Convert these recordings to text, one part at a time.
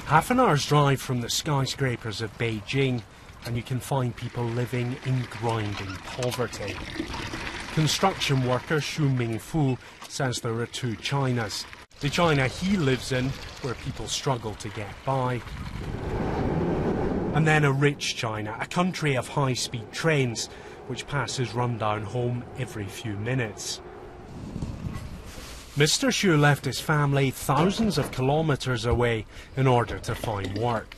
Half an hour's drive from the skyscrapers of Beijing, and you can find people living in grinding poverty. Construction worker Xu Mingfu says there are two Chinas. The China he lives in, where people struggle to get by. And then a rich China, a country of high-speed trains, which passes rundown home every few minutes. Mr. Xu left his family thousands of kilometers away in order to find work.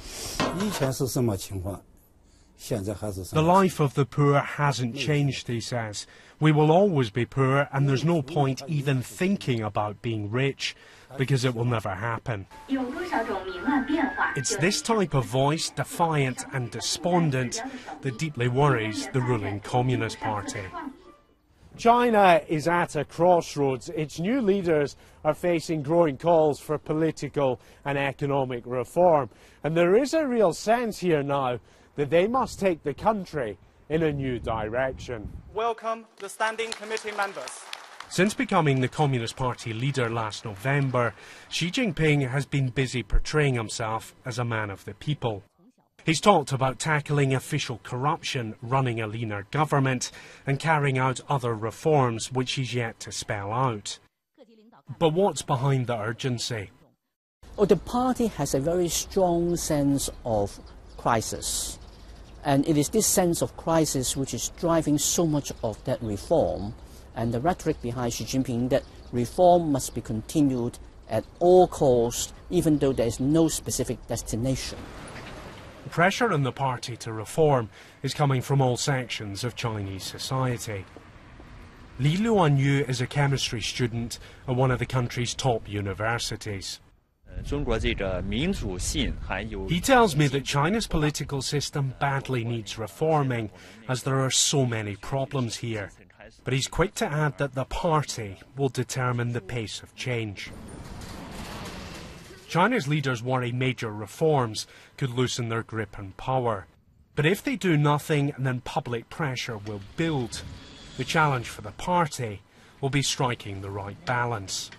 The life of the poor hasn't changed, he says. We will always be poor, and there's no point even thinking about being rich, because it will never happen. It's this type of voice, defiant and despondent, that deeply worries the ruling Communist Party. China is at a crossroads. Its new leaders are facing growing calls for political and economic reform. And there is a real sense here now that they must take the country in a new direction. Welcome the Standing Committee members. Since becoming the Communist Party leader last November, Xi Jinping has been busy portraying himself as a man of the people. He's talked about tackling official corruption, running a leaner government, and carrying out other reforms which he's yet to spell out. But what's behind the urgency? Well, the party has a very strong sense of crisis. And it is this sense of crisis which is driving so much of that reform, and the rhetoric behind Xi Jinping that reform must be continued at all costs, even though there is no specific destination. Pressure on the party to reform is coming from all sections of Chinese society. Li Luanyu is a chemistry student at one of the country's top universities. He tells me that China's political system badly needs reforming, as there are so many problems here. But he's quick to add that the party will determine the pace of change. China's leaders worry major reforms could loosen their grip and power. But if they do nothing, then public pressure will build. The challenge for the party will be striking the right balance.